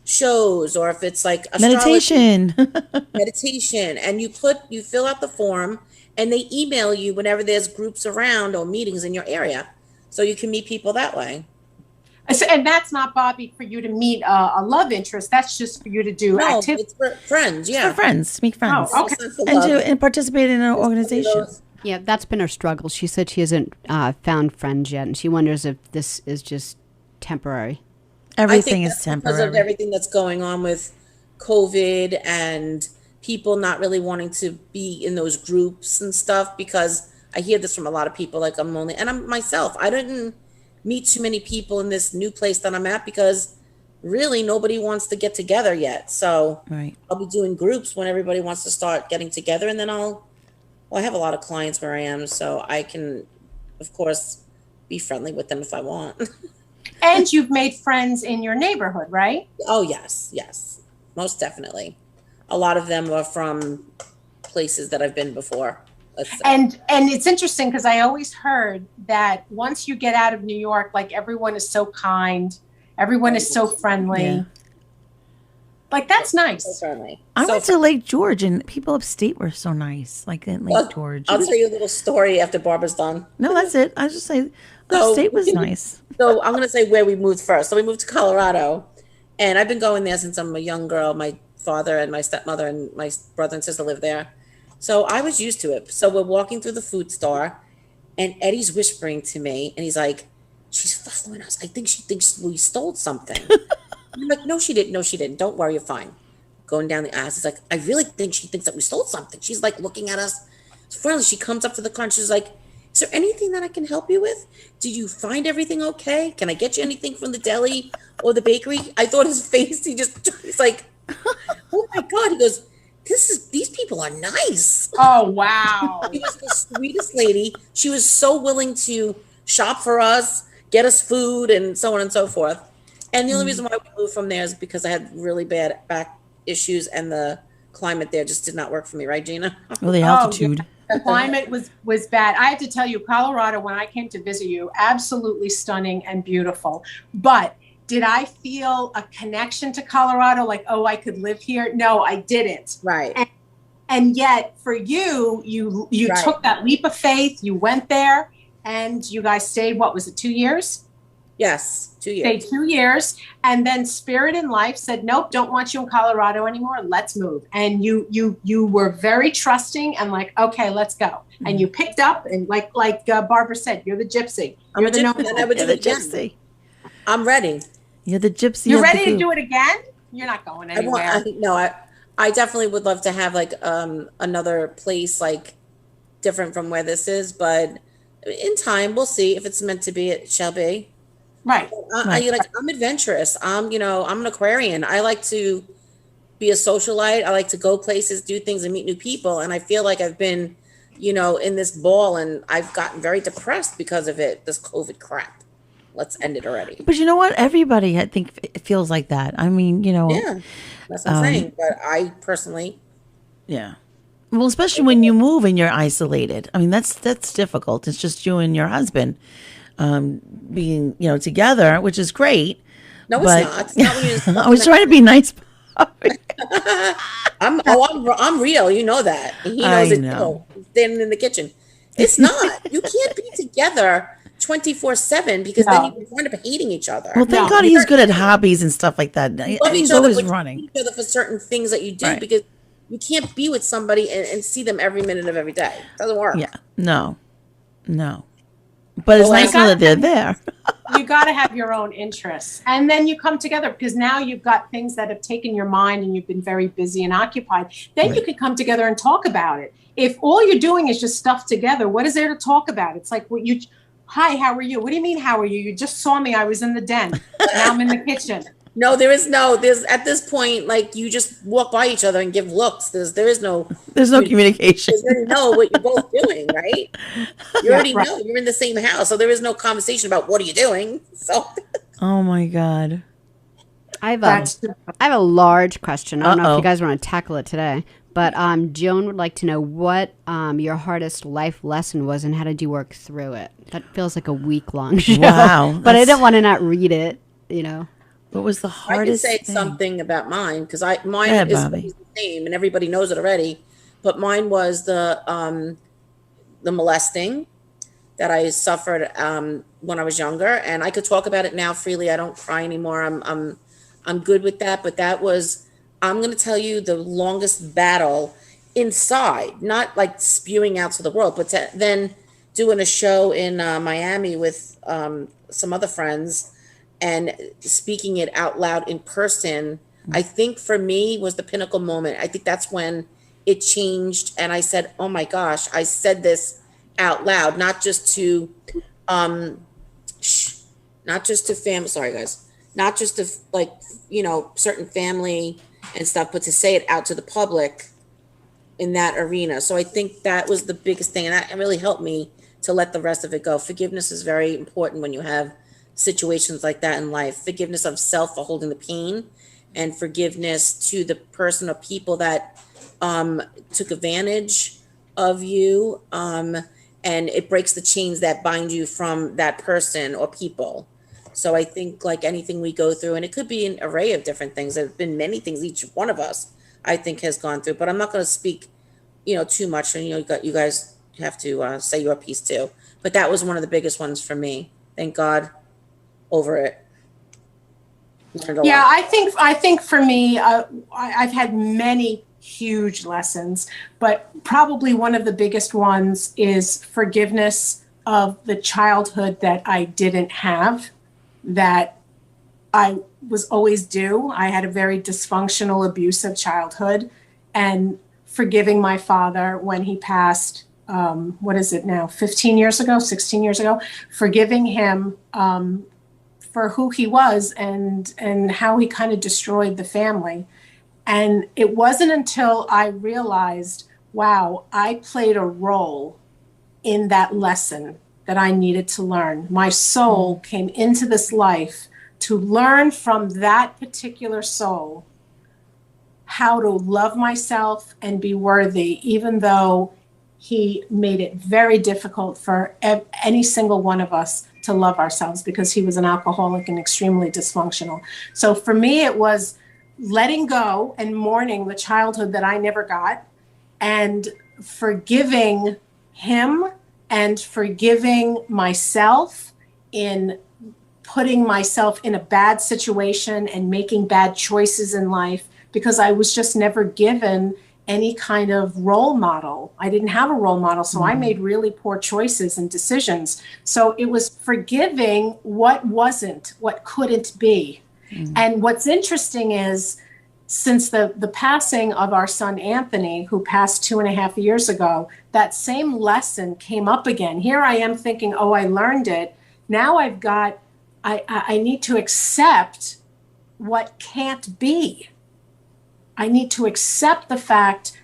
shows, or if it's like meditation. meditation, and you fill out the form, and they email you whenever there's groups around or meetings in your area, so you can meet people that way. And that's not, Bobby, for you to meet a love interest. That's just for you to do activities. It's for friends. Yeah, for friends, meet friends. Oh, okay. And participate in an organization. Yeah, that's been her struggle. She said she hasn't found friends yet, and she wonders if this is just temporary. Everything is temporary because of everything that's going on with COVID and people not really wanting to be in those groups and stuff. Because I hear this from a lot of people. Like I'm myself. I didn't meet too many people in this new place that I'm at because really nobody wants to get together yet. So I'll be doing groups when everybody wants to start getting together, and then I have a lot of clients where I am, so I can, of course, be friendly with them if I want. And you've made friends in your neighborhood, right? Oh, yes, most definitely. A lot of them are from places that I've been before. And it's interesting because I always heard that once you get out of New York, like everyone is so kind, everyone is so friendly. Yeah. Like that's nice. So friendly. I went to Lake George, and people upstate were so nice. Like in Lake George. I'll tell you a little story after Barbara's done. No, that's it. I was just saying, upstate was nice. So I'm going to say where we moved first. So we moved to Colorado, and I've been going there since I'm a young girl. My father and my stepmother and my brother and sister live there. So I was used to it. So we're walking through the food store, and Eddie's whispering to me, and he's like, "She's following us. I think she thinks we stole something." I'm like, "No, she didn't. No, she didn't. Don't worry, you're fine." Going down the aisle, he's like, "I really think she thinks that we stole something." She's like looking at us. So finally, she comes up to the car and she's like, "Is there anything that I can help you with? Did you find everything okay? Can I get you anything from the deli or the bakery?" I thought his face, he's like, "Oh my God." He goes, these people are nice. Oh, wow. She was the sweetest lady. She was so willing to shop for us, get us food, and so on and so forth. And the only reason why we moved from there is because I had really bad back issues, and the climate there just did not work for me. Right, Gina? Well, the altitude. Oh, yeah. The climate was bad. I have to tell you, Colorado, when I came to visit you, absolutely stunning and beautiful. But did I feel a connection to Colorado? Like, oh, I could live here? No, I didn't. Right. And yet for you took that leap of faith. You went there, and you guys stayed, what was it, 2 years? Yes, 2 years. Stayed 2 years. And then Spirit in Life said, nope, don't want you in Colorado anymore. Let's move. And you were very trusting and like, okay, let's go. Mm-hmm. And you picked up, and like Barbara said, you're the gypsy. You're the gypsy. I never did the gypsy. I'm ready. You're the gypsy. You're ready to do it again? You're not going anywhere. I definitely would love to have like another place like different from where this is, but in time we'll see. If it's meant to be, it shall be. Right. I'm adventurous. I'm an Aquarian. I like to be a socialite. I like to go places, do things, and meet new people. And I feel like I've been, in this ball, and I've gotten very depressed because of it. This COVID crap. Let's end it already. But you know what? Everybody, I think, feels like that. I mean, Yeah, that's what I'm saying. But I personally. Yeah. Well, especially when you move and you're isolated. I mean, that's difficult. It's just you and your husband being, together, which is great. No, it's not. It's not when I was trying to be nice. I'm real. You know that. He knows it. Standing in the kitchen. It's not. You can't be together 24/7 because then you wind up hating each other. Well, thank God he's good at hobbies and stuff like that. He's always running. Each other for certain things that you do because you can't be with somebody and see them every minute of every day. It doesn't work. Yeah. No. But it's nice to know that they're there. You got to have your own interests. And then you come together because now you've got things that have taken your mind and you've been very busy and occupied. Then you can come together and talk about it. If all you're doing is just stuff together, what is there to talk about? It's like, hi, how are you? What do you mean, how are you? You just saw me. I was in the den. Now I'm in the kitchen. No, there's at this point, like you just walk by each other and give looks. There's no communication. You already know what you're both doing, right? You already know you're in the same house. So there is no conversation about what are you doing. So oh my God. I have a large question. I don't know if you guys want to tackle it today. But Joan would like to know what your hardest life lesson was and how did you work through it? That feels like a week-long show. Wow. But I didn't want to not read it, What was the I could hardest say thing? something about mine because mine Go ahead, is Bobby. always the same and everybody knows it already. But mine was the molesting that I suffered when I was younger, and I could talk about it now freely. I don't cry anymore. I'm good with that. But that was, I'm going to tell you, the longest battle inside, not like spewing out to the world, but then doing a show in Miami with some other friends and speaking it out loud in person. I think for me was the pinnacle moment. I think that's when it changed, and I said, "Oh my gosh!" I said this out loud, not just to not just to family, sorry guys, not just to like, certain family and stuff, but to say it out to the public in that arena. So I think that was the biggest thing, and that really helped me to let the rest of it go. Forgiveness is very important when you have situations like that in life. Forgiveness of self for holding the pain, and forgiveness to the person or people that took advantage of you, and it breaks the chains that bind you from that person or people. So I think like anything we go through, and it could be an array of different things. There have been many things each one of us, I think, has gone through. But I'm not going to speak, too much. And you guys have to say your piece too. But that was one of the biggest ones for me. Thank God, over it. Yeah, I think for me, I've had many huge lessons, but probably one of the biggest ones is forgiveness of the childhood that I didn't have, that I was always due. I had a very dysfunctional, abusive childhood, and forgiving my father when he passed, what is it now, 15 years ago, 16 years ago, forgiving him for who he was and how he kind of destroyed the family. And it wasn't until I realized, wow, I played a role in that lesson that I needed to learn. My soul came into this life to learn from that particular soul how to love myself and be worthy, even though he made it very difficult for any single one of us to love ourselves because he was an alcoholic and extremely dysfunctional. So for me, it was letting go and mourning the childhood that I never got, and forgiving him and forgiving myself in putting myself in a bad situation and making bad choices in life because I was just never given any kind of role model. I didn't have a role model, so I made really poor choices and decisions. So it was forgiving what wasn't, what couldn't be. And what's interesting is, since the passing of our son Anthony, who passed 2.5 years ago, that same lesson came up again. Here I am thinking, oh, I learned it. Now I need to accept what can't be. I need to accept the fact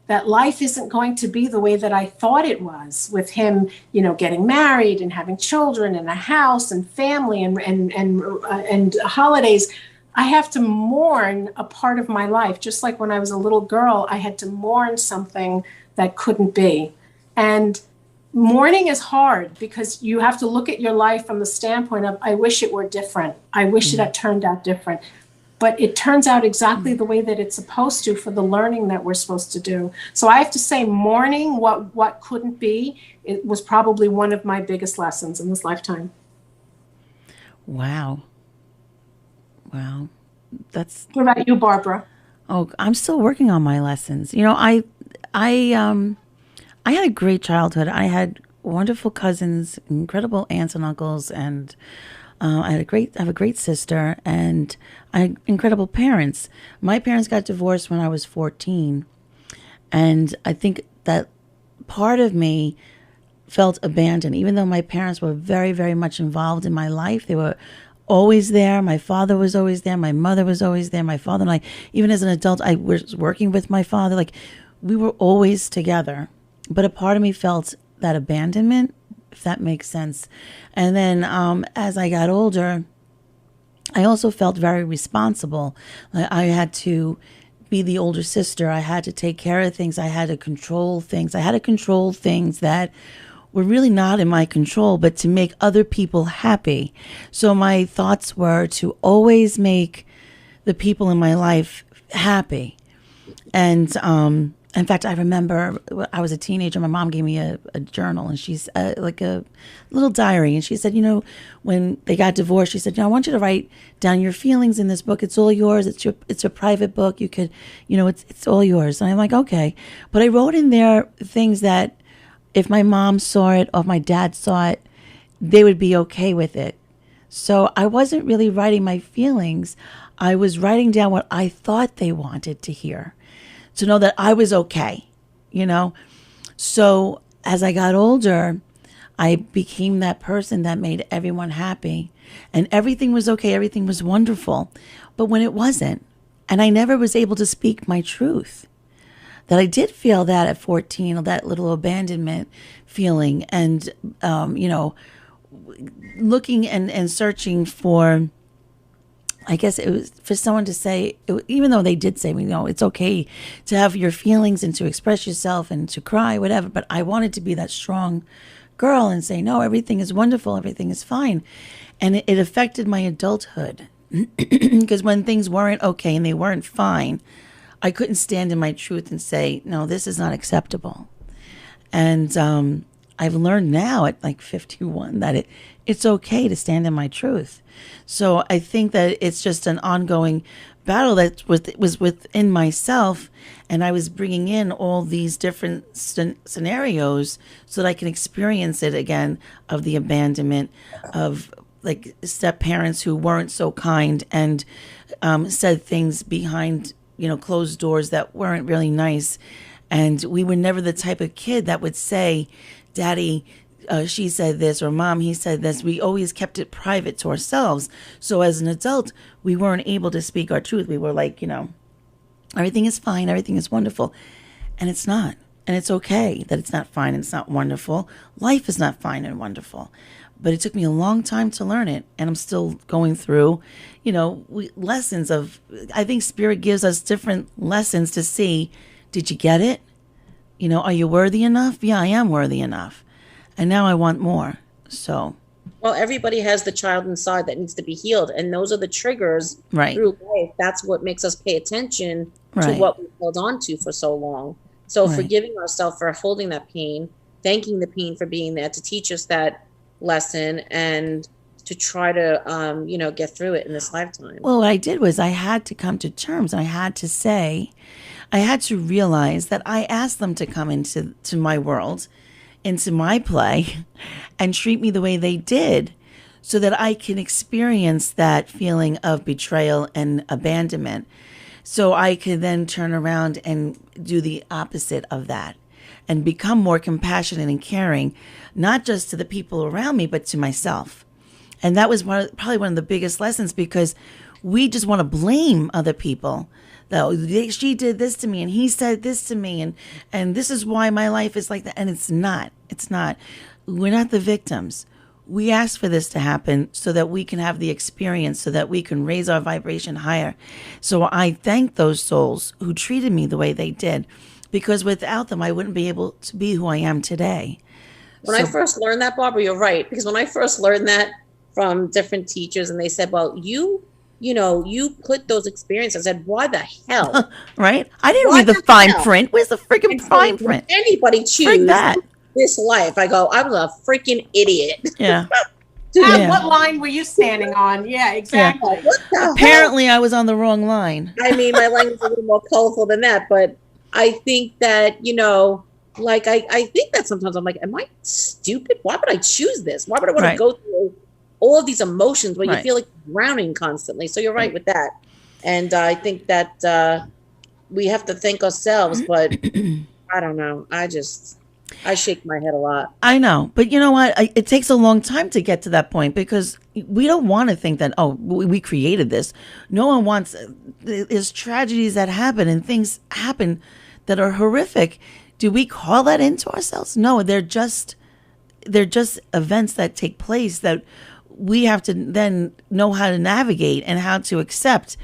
that life isn't going to be the way that I thought it was, with him, getting married and having children and a house and family and holidays. I have to mourn a part of my life. Just like when I was a little girl, I had to mourn something that couldn't be. And mourning is hard because you have to look at your life from the standpoint of, I wish it were different. I wish it had turned out different. But it turns out exactly the way that it's supposed to for the learning that we're supposed to do. So I have to say, mourning what couldn't be, it was probably one of my biggest lessons in this lifetime. Wow. That's. What about you, Barbara? Oh, I'm still working on my lessons. I had a great childhood. I had wonderful cousins, incredible aunts and uncles, and I have a great sister, and I had incredible parents. My parents got divorced when I was 14, and I think that part of me felt abandoned, even though my parents were very, very much involved in my life. They were always there. My father was always there. My mother was always there. My father and I, even as an adult, I was working with my father. Like, we were always together. But a part of me felt that abandonment, if that makes sense. And then as I got older, I also felt very responsible. I had to be the older sister. I had to take care of things. I had to control things. I had to control things that were really not in my control, but to make other people happy. So my thoughts were to always make the people in my life happy. And in fact, I remember I was a teenager. My mom gave me a journal, and she's like a little diary. And she said, when they got divorced, she said, I want you to write down your feelings in this book. It's all yours. It's a private book. You could, it's all yours. And I'm like, okay. But I wrote in there things that if my mom saw it or if my dad saw it, they would be okay with it. So I wasn't really writing my feelings. I was writing down what I thought they wanted to hear, to know that I was okay, So as I got older, I became that person that made everyone happy, and everything was okay. Everything was wonderful. But when it wasn't, and I never was able to speak my truth, that I did feel that at 14, that little abandonment feeling, and, looking and searching for, I guess it was for someone to say, even though they did say, it's okay to have your feelings and to express yourself and to cry, whatever. But I wanted to be that strong girl and say, no, everything is wonderful. Everything is fine. And it affected my adulthood because when things weren't okay and they weren't fine, I couldn't stand in my truth and say, no, this is not acceptable. And I've learned now at like 51 that it's okay to stand in my truth. So I think that it's just an ongoing battle that was within myself, and I was bringing in all these different scenarios so that I can experience it again, of the abandonment, of like step parents who weren't so kind and said things behind closed doors that weren't really nice. And we were never the type of kid that would say, Daddy, she said this, or Mom, he said this. We always kept it private to ourselves. So as an adult, we weren't able to speak our truth. We were like, everything is fine, everything is wonderful. And it's not. And it's okay that it's not fine and it's not wonderful. Life is not fine and wonderful. But it took me a long time to learn it. And I'm still going through, lessons of, I think Spirit gives us different lessons to see, did you get it? Are you worthy enough? Yeah, I am worthy enough. And now I want more. So. Well, everybody has the child inside that needs to be healed. And those are the triggers through life. That's what makes us pay attention to what we held on to for so long. So forgiving ourselves for holding that pain, thanking the pain for being there to teach us that lesson, and to try to, get through it in this lifetime. Well, what I did was I had to come to terms, and I had to realize that I asked them to come into my world, into my play, and treat me the way they did, so that I can experience that feeling of betrayal and abandonment. So I could then turn around and do the opposite of that and become more compassionate and caring, not just to the people around me, but to myself. And that was probably one of the biggest lessons, because we just want to blame other people. That she did this to me, and he said this to me, and this is why my life is like that. And it's not. It's not. We're not the victims. We asked for this to happen so that we can have the experience, so that we can raise our vibration higher. So I thank those souls who treated me the way they did, because without them, I wouldn't be able to be who I am today. When I first learned that, Barbara, you're right. Because when I first learned that from different teachers, and they said, well, you put those experiences. I said, why the hell? Right? I didn't read the fine print. Where's the freaking fine print? Anybody choose this life? I go, I was a freaking idiot. Yeah. What line were you standing on? Yeah, exactly. Yeah. Apparently, I was on the wrong line. I mean, my line is a little more colorful than that, but I think that, I think that sometimes I'm like, am I stupid? Why would I choose this? Why would I want to go through all of these emotions where you feel like drowning constantly? So you're right with that. And I think that we have to thank ourselves, but I don't know. I shake my head a lot. I know. But you know what? It takes a long time to get to that point, because we don't want to think that, we created this. No one wants, there's tragedies that happen and things happen that are horrific. Do we call that into ourselves? No, they're just events that take place that we have to then know how to navigate and how to accept.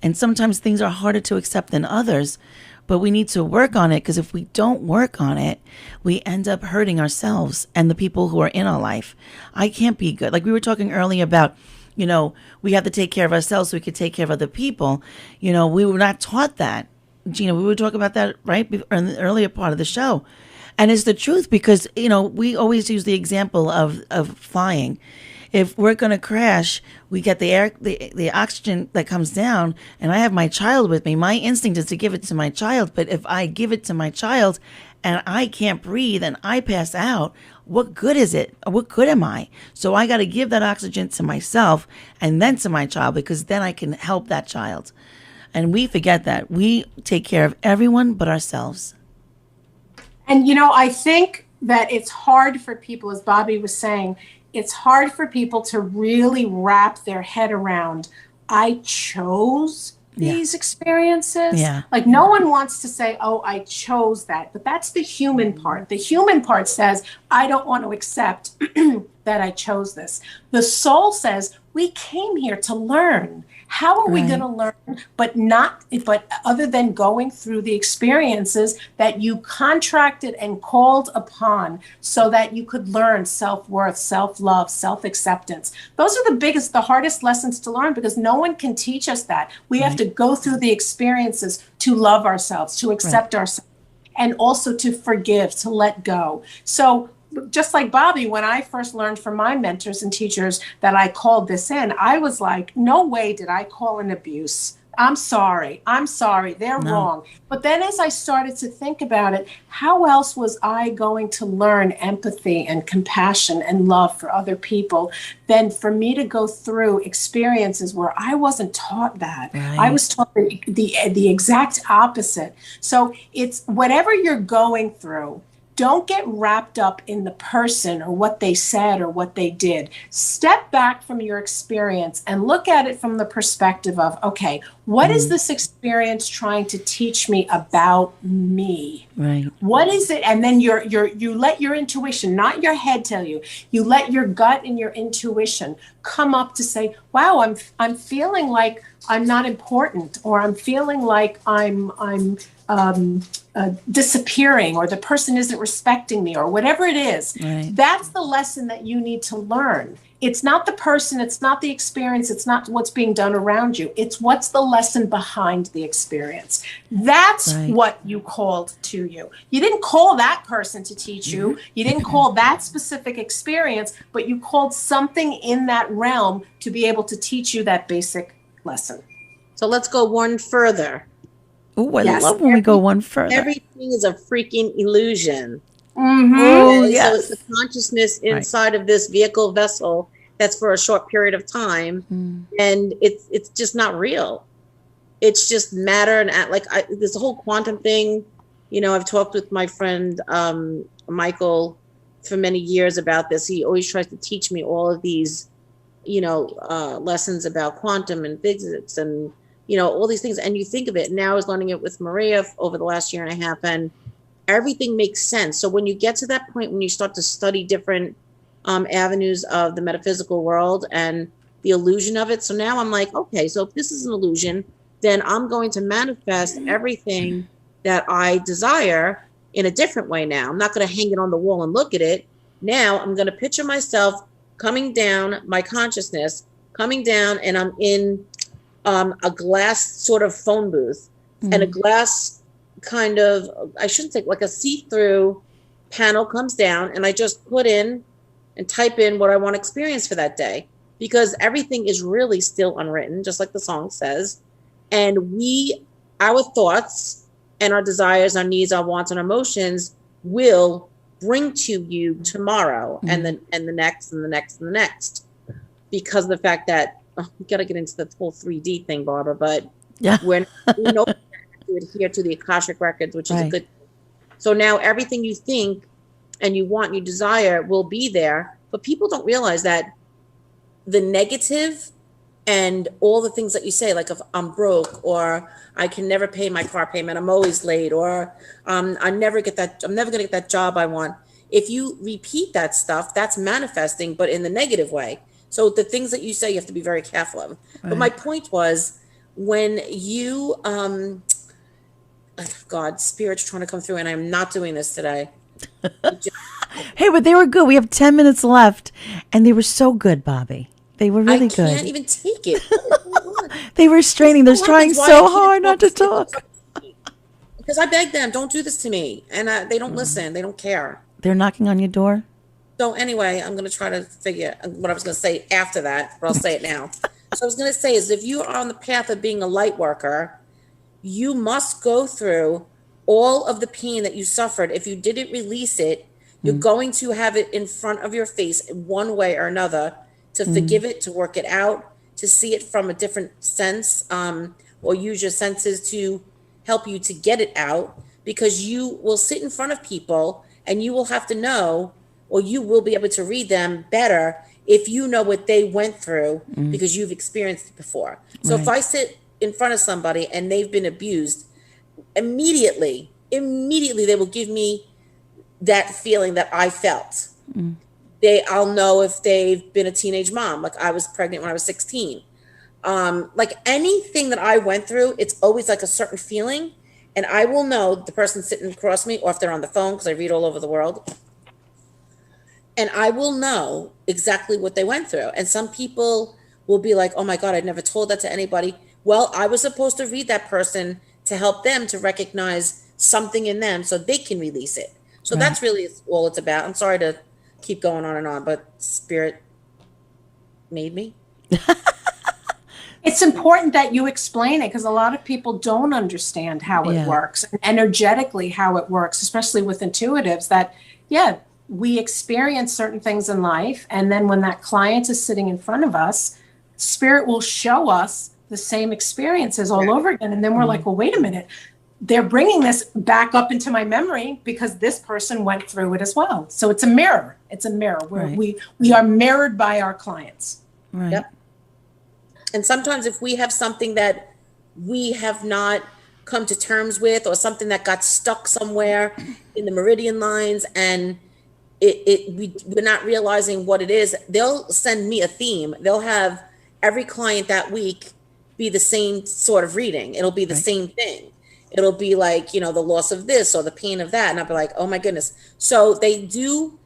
And sometimes things are harder to accept than others. but we need to work on it, because if we don't work on it, we end up hurting ourselves and the people who are in our life. I can't be good. Like we were talking earlier about, we have to take care of ourselves so we could take care of other people. We were not taught that. Gina, we were talking about that right in the earlier part of the show. And it's the truth, because, we always use the example of flying. If we're going to crash, we get the air, the oxygen that comes down, and I have my child with me. My instinct is to give it to my child. But if I give it to my child and I can't breathe and I pass out, what good is it? What good am I? So I got to give that oxygen to myself and then to my child, because then I can help that child. And we forget that. We take care of everyone but ourselves. And, I think that it's hard for people, as Bobby was saying, it's hard for people to really wrap their head around, I chose these experiences. Yeah. Like no one wants to say, oh, I chose that. But that's the human part. The human part says, I don't want to accept that I chose this. The soul says, we came here to learn. How are we going to learn, but other than going through the experiences that you contracted and called upon so that you could learn self-worth, self-love, self-acceptance. Those are the hardest lessons to learn, because no one can teach us that. We have to go through the experiences to love ourselves, to accept ourselves, and also to forgive, to let go. So just like Bobby, when I first learned from my mentors and teachers that I called this in, I was like, no way did I call in abuse. I'm sorry. They're wrong. But then as I started to think about it, how else was I going to learn empathy and compassion and love for other people than for me to go through experiences where I wasn't taught that. Right. I was taught the exact opposite. So it's whatever you're going through, don't get wrapped up in the person or what they said or what they did. Step back from your experience and look at it from the perspective of, okay, what is this experience trying to teach me about me? Right. What is it? And then you let your intuition, not your head, tell you. You let your gut and your intuition come up to say, wow, I'm feeling like I'm not important, or I'm feeling like I'm disappearing, or the person isn't respecting me, or whatever it is. Right. That's the lesson that you need to learn. It's not the person, it's not the experience, it's not what's being done around you. It's what's the lesson behind the experience. That's what you called to you. You didn't call that person to teach you. You didn't call that specific experience, but you called something in that realm to be able to teach you that basic lesson. So let's go one further. Oh, I love when we go one further. Everything is a freaking illusion. Mm-hmm. Oh, yes. So it's the consciousness inside of this vehicle vessel that's for a short period of time, and it's just not real. It's just matter, and this whole quantum thing. I've talked with my friend Michael for many years about this. He always tries to teach me all of these, lessons about quantum and physics and all these things. And you think of it. Now I was learning it with Maria over the last year and a half, and everything makes sense. So when you get to that point, when you start to study different avenues of the metaphysical world and the illusion of it. So now I'm like, okay, so if this is an illusion, then I'm going to manifest everything that I desire in a different way now. I'm not going to hang it on the wall and look at it. Now I'm going to picture myself coming down, my consciousness coming down, and I'm in a glass sort of phone booth and a glass kind of, I shouldn't say, like a see-through panel comes down, and I just put in and type in what I want to experience for that day, because everything is really still unwritten, just like the song says. And our thoughts and our desires, our needs, our wants, and our emotions will bring to you tomorrow and the next and the next and the next, because of the fact that we got to get into the whole 3D thing, Barbara, but we know to adhere to the Akashic records, which is a good thing. So now everything you think and you want, you desire, will be there. But people don't realize that the negative and all the things that you say, like if I'm broke, or I can never pay my car payment, I'm always late, or I'm never going to get that job I want. If you repeat that stuff, that's manifesting, but in the negative way. So the things that you say, you have to be very careful of. But my point was, when you God, spirit's trying to come through, and I'm not doing this today. Hey, but they were good. We have 10 minutes left, and they were so good, Bobby. They were really good. I can't even take it. They were straining. They're trying so hard not to talk. Because I begged them, don't do this to me. And they don't listen. They don't care. They're knocking on your door? So anyway, I'm going to try to figure what I was going to say after that, but I'll say it now. So I was going to say is if you are on the path of being a light worker, you must go through all of the pain that you suffered. If you didn't release it, you're going to have it in front of your face one way or another to forgive it, to work it out, to see it from a different sense, or use your senses to help you to get it out, because you will sit in front of people and you will have to know, or you will be able to read them better if you know what they went through because you've experienced it before. So if I sit in front of somebody and they've been abused, immediately they will give me that feeling that I felt. I'll know if they've been a teenage mom, like I was pregnant when I was 16. Like anything that I went through, it's always like a certain feeling, and I will know the person sitting across me, or if they're on the phone, because I read all over the world, and I will know exactly what they went through. And some people will be like, oh my God, I'd never told that to anybody. Well, I was supposed to read that person to help them to recognize something in them so they can release it. So that's really all it's about. I'm sorry to keep going on, but spirit made me. It's important that you explain it, because a lot of people don't understand how it works, and energetically how it works, especially with intuitives, that, we experience certain things in life. And then when that client is sitting in front of us, spirit will show us the same experiences all over again. And then we're like, well, wait a minute. They're bringing this back up into my memory because this person went through it as well. So it's a mirror. It's a mirror where we are mirrored by our clients. Right. Yep. And sometimes if we have something that we have not come to terms with, or something that got stuck somewhere in the meridian lines, and we're not realizing what it is, they'll send me a theme. They'll have every client that week be the same sort of reading. It'll be the same thing. It'll be like, the loss of this or the pain of that. And I'll be like, oh my goodness. So they do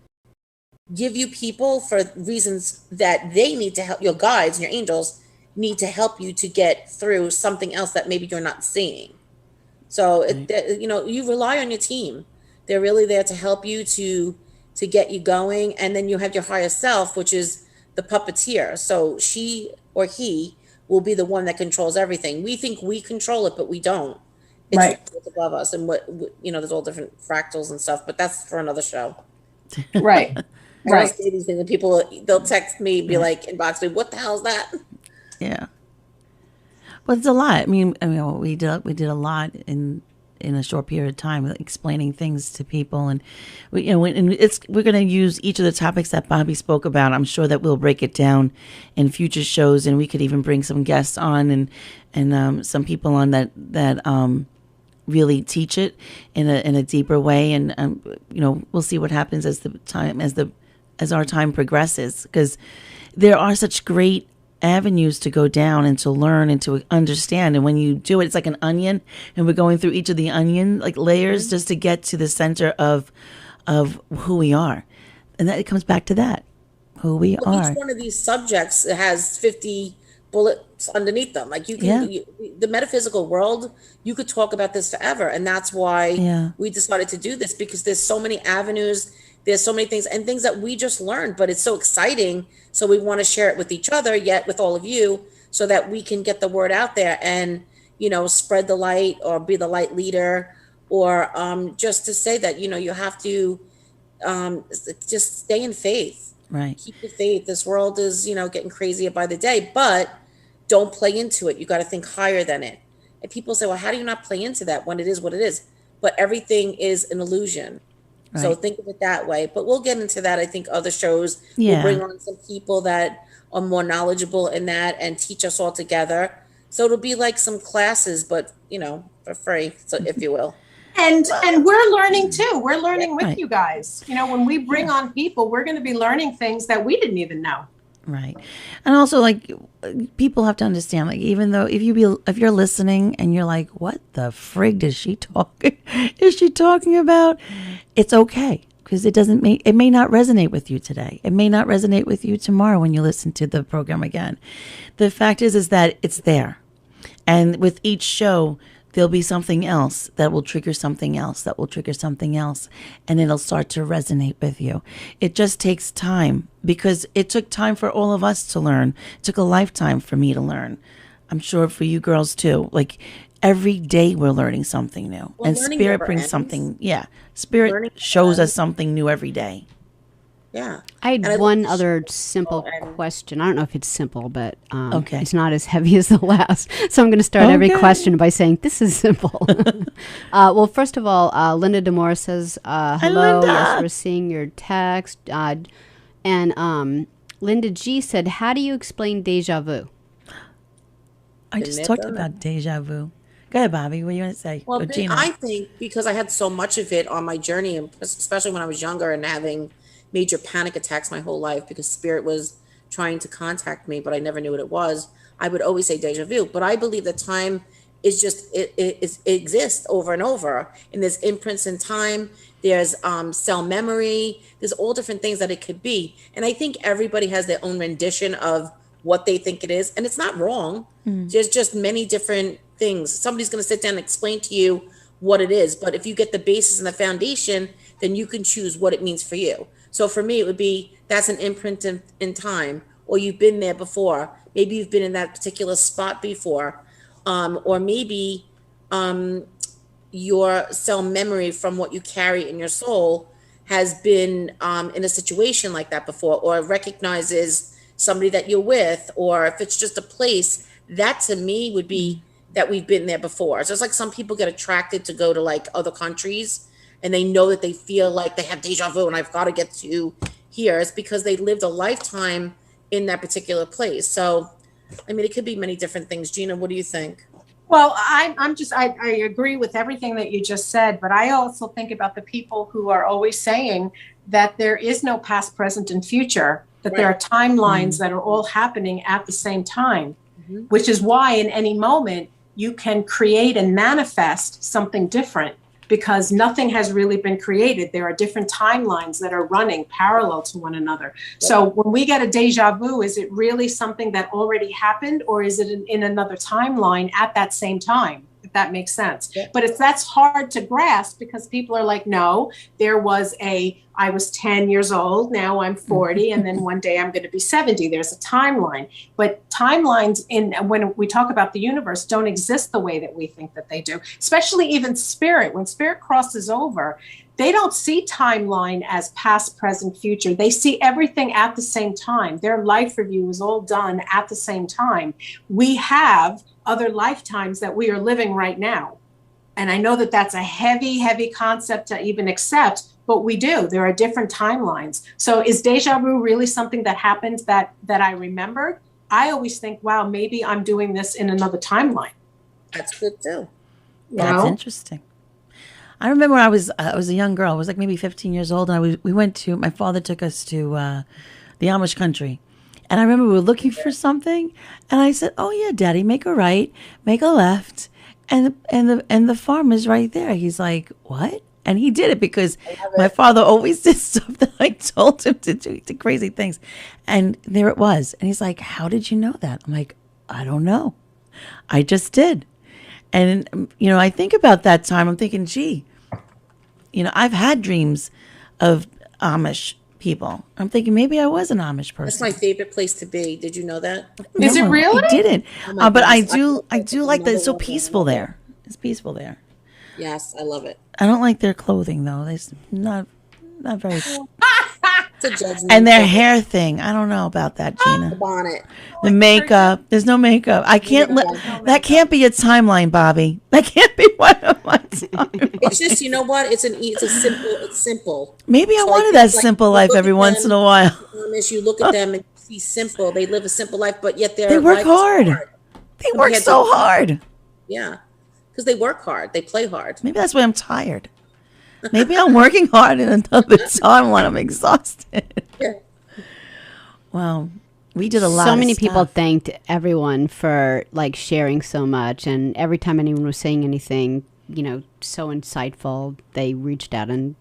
give you people for reasons that they need to help. Your guides and your angels need to help you to get through something else that maybe you're not seeing. So, you rely on your team. They're really there to help you to get you going. And then you have your higher self, which is the puppeteer. So she or he will be the one that controls everything. We think we control it, but we don't. It's above us. And there's all different fractals and stuff, but that's for another show. Right. I say these things, and people, they'll text me, be like, inbox me, what the hell is that? Yeah. Well, it's a lot. I mean, we did a lot in a short period of time, explaining things to people, and we're going to use each of the topics that Bobby spoke about. I'm sure that we'll break it down in future shows, and we could even bring some guests on and some people on that really teach it in a deeper way, and we'll see what happens as our time progresses, because there are such great avenues to go down and to learn and to understand. And when you do it, it's like an onion, and we're going through each of the onion layers just to get to the center of who we are. And that it comes back to that, who we are. Each one of these subjects has 50 bullets underneath them. Like the metaphysical world, you could talk about this forever. And that's why we decided to do this, because there's so many avenues. There's so many things, and things that we just learned, but it's so exciting. So we want to share it with each other, yet with all of you, so that we can get the word out there and, spread the light, or be the light leader, or just to say that, you have to just stay in faith. Right. Keep the faith. This world is, getting crazier by the day, but don't play into it. You got to think higher than it. And people say, well, how do you not play into that when it is what it is? But everything is an illusion. Right. So think of it that way. But we'll get into that. I think other shows will bring on some people that are more knowledgeable in that and teach us all together. So it'll be like some classes, but for free, so if you will. And we're learning too. We're learning with you guys. When we bring on people, we're going to be learning things that we didn't even know. Right. And also, like, people have to understand, like, even though if you're listening and you're like, what the frig is she talking about? It's okay, because it may not resonate with you today. It may not resonate with you tomorrow when you listen to the program again. The fact is that it's there. And with each show, there'll be something else that will trigger something else, that will trigger something else, and it'll start to resonate with you. It just takes time, because it took time for all of us to learn. It took a lifetime for me to learn. I'm sure for you girls too. Like, every day we're learning something new. Well, and Spirit brings ends. Something. Yeah. Spirit shows us something new every day. Yeah. I had one other simple question. I don't know if it's simple, but it's not as heavy as the last. So I'm going to start every question by saying, this is simple. Well, first of all, Linda DeMora says, hello. Yes, we're seeing your text. And Linda G said, how do you explain deja vu? I just talked about deja vu. Go ahead, Bobby. What do you want to say? Well, I think because I had so much of it on my journey, especially when I was younger and having major panic attacks my whole life because Spirit was trying to contact me, but I never knew what it was. I would always say deja vu, but I believe that time is just, it exists over and over. And there's imprints in time. There's cell memory. There's all different things that it could be. And I think everybody has their own rendition of what they think it is. And it's not wrong. There's just many different things. Somebody's going to sit down and explain to you what it is. But if you get the basis and the foundation, then you can choose what it means for you. So for me, it would be, that's an imprint in time, or you've been there before. Maybe you've been in that particular spot before. Or maybe your cell memory from what you carry in your soul has been in a situation like that before, or recognizes somebody that you're with, or if it's just a place, that to me would be that we've been there before. So it's like some people get attracted to go to like other countries, and they know that they feel like they have deja vu and I've got to get to here. It's because they lived a lifetime in that particular place. So, I mean, it could be many different things. Gina, what do you think? Well, I agree with everything that you just said, but I also think about the people who are always saying that there is no past, present, and future, that there are timelines that are all happening at the same time, which is why in any moment you can create and manifest something different, because nothing has really been created. There are different timelines that are running parallel to one another. So when we get a deja vu, is it really something that already happened, or is it in another timeline at that same time? If that makes sense. But that's hard to grasp, because people are like, no, I was 10 years old, now I'm 40, and then one day I'm going to be 70. There's a timeline. But timelines when we talk about the universe don't exist the way that we think that they do, especially even spirit. When spirit crosses over, they don't see timeline as past, present, future. They see everything at the same time. Their life review is all done at the same time. We have other lifetimes that we are living right now. And I know that that's a heavy, heavy concept to even accept, but we do. There are different timelines. So is deja vu really something that happened that I remembered? I always think, wow, maybe I'm doing this in another timeline. That's good too. That's interesting. I remember when I was a young girl. I was like maybe 15 years old, and my father took us to the Amish country. And I remember we were looking for something, and I said, "Oh yeah, Daddy, make a right, make a left, and the farm is right there." He's like, "What?" And he did it because my father always did stuff that I told him to do, to crazy things. And there it was. And he's like, "How did you know that?" I'm like, "I don't know. I just did." And, I think about that time. I'm thinking, gee, I've had dreams of Amish people. I'm thinking maybe I was an Amish person. That's my favorite place to be. Did you know that? Is it really? I didn't. But I do like that. It's so peaceful there. It's peaceful there. Yes, I love it. I don't like their clothing though. They're not very. It's a judgment. And their hair thing. I don't know about that, Gina. The bonnet. The makeup. There's no makeup. I can't that can't be a timeline, Bobby. That can't be one of my timelines. It's just, you know what? It's simple. Maybe I wanted that simple life every once in a while. As you look at them and see simple, they live a simple life, but yet they work hard. They work so hard. Yeah. Because they work hard. They play hard. Maybe that's why I'm tired. Maybe I'm working hard in another timeline. I'm exhausted. Yeah. Wow. We did a lot. So of many stuff. people thanked everyone for like sharing so much, and every time anyone was saying anything, so insightful, they reached out and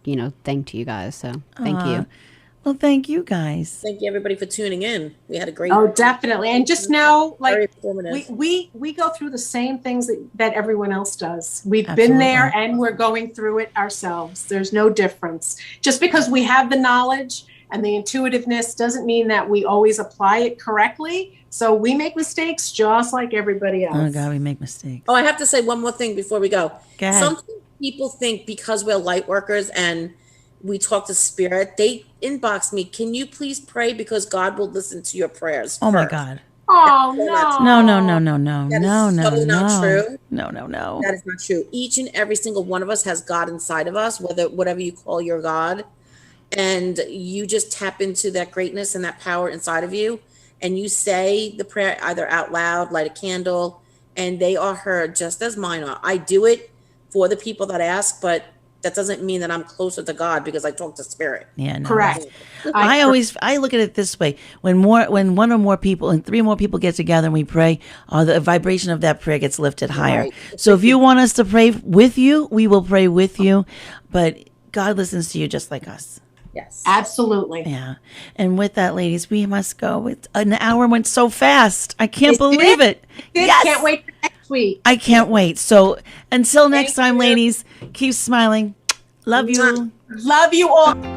thanked you guys. So thank you. Well, thank you guys. Thank you everybody for tuning in. We had a great. Oh, definitely. And just know, Very like, informative. we go through the same things that everyone else does. We've Absolutely. been there and we're going through it ourselves. There's no difference. Just because we have the knowledge and the intuitiveness doesn't mean that we always apply it correctly. So we make mistakes just like everybody else. Oh God, we make mistakes. Oh, I have to say one more thing before we go. Go ahead. Some people think because we're light workers and we talk to spirit, they inbox me, can you please pray because God will listen to your prayers Oh my first." God. Oh, No. That is so not true. No. That is not true. Each and every single one of us has God inside of us, whatever you call your God. And you just tap into that greatness and that power inside of you. And you say the prayer either out loud, light a candle, and they are heard just as mine are. I do it for the people that ask, but that doesn't mean that I'm closer to God because I talk to spirit. Yeah, no. correct. I look at it this way: when one or more people and three more people get together and we pray, the vibration of that prayer gets lifted higher. Right. So if you want us to pray with you, we will pray with you. But God listens to you just like us. Yes. Absolutely. Yeah. And with that, ladies, we must go. An hour went so fast. I can't believe it. Yes. Can't wait for next week. I can't wait. So until next Thank time, you. ladies, keep smiling. Love you. Love you all.